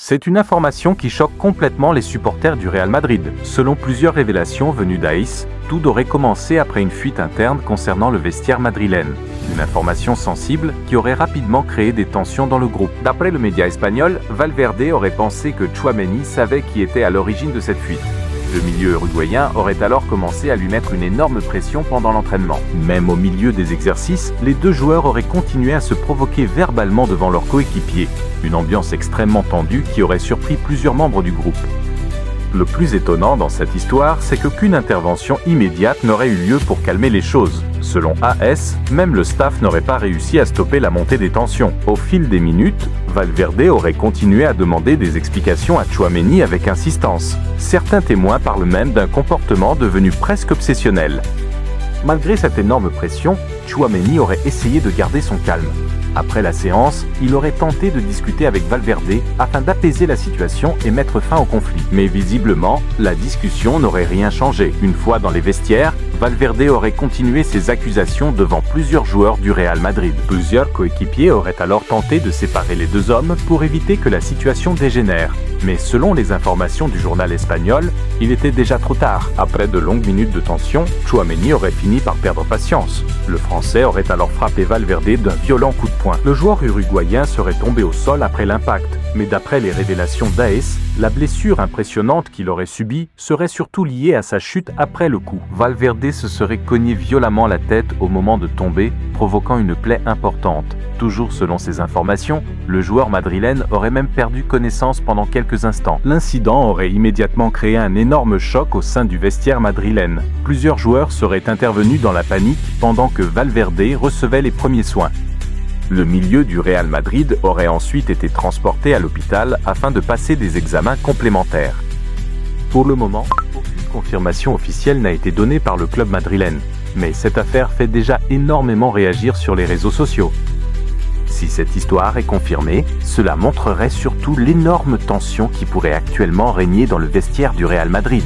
C'est une information qui choque complètement les supporters du Real Madrid. Selon plusieurs révélations venues d'AS, tout aurait commencé après une fuite interne concernant le vestiaire madrilène. Une information sensible qui aurait rapidement créé des tensions dans le groupe. D'après le média espagnol, Valverde aurait pensé que Tchouaméni savait qui était à l'origine de cette fuite. Le milieu uruguayen aurait alors commencé à lui mettre une énorme pression pendant l'entraînement. Même au milieu des exercices, les deux joueurs auraient continué à se provoquer verbalement devant leurs coéquipiers. Une ambiance extrêmement tendue qui aurait surpris plusieurs membres du groupe. Le plus étonnant dans cette histoire, c'est qu'aucune intervention immédiate n'aurait eu lieu pour calmer les choses. Selon AS, même le staff n'aurait pas réussi à stopper la montée des tensions. Au fil des minutes, Valverde aurait continué à demander des explications à Tchouaméni avec insistance. Certains témoins parlent même d'un comportement devenu presque obsessionnel. Malgré cette énorme pression, Tchouaméni aurait essayé de garder son calme. Après la séance, il aurait tenté de discuter avec Valverde afin d'apaiser la situation et mettre fin au conflit. Mais visiblement, la discussion n'aurait rien changé. Une fois dans les vestiaires, Valverde aurait continué ses accusations devant plusieurs joueurs du Real Madrid. Plusieurs coéquipiers auraient alors tenté de séparer les deux hommes pour éviter que la situation dégénère. Mais selon les informations du journal espagnol, il était déjà trop tard. Après de longues minutes de tension, Tchouaméni aurait fini par perdre patience. Le Français aurait alors frappé Valverde d'un violent coup de poing. Le joueur uruguayen serait tombé au sol après l'impact, mais d'après les révélations d'AS, la blessure impressionnante qu'il aurait subie serait surtout liée à sa chute après le coup. Valverde se serait cogné violemment la tête au moment de tomber, provoquant une plaie importante. Toujours selon ces informations, le joueur madrilène aurait même perdu connaissance pendant quelques instants. L'incident aurait immédiatement créé un énorme choc au sein du vestiaire madrilène. Plusieurs joueurs seraient intervenus dans la panique pendant que Valverde recevait les premiers soins. Le milieu du Real Madrid aurait ensuite été transporté à l'hôpital afin de passer des examens complémentaires. Pour le moment, aucune confirmation officielle n'a été donnée par le club madrilène, mais cette affaire fait déjà énormément réagir sur les réseaux sociaux. Si cette histoire est confirmée, cela montrerait surtout l'énorme tension qui pourrait actuellement régner dans le vestiaire du Real Madrid.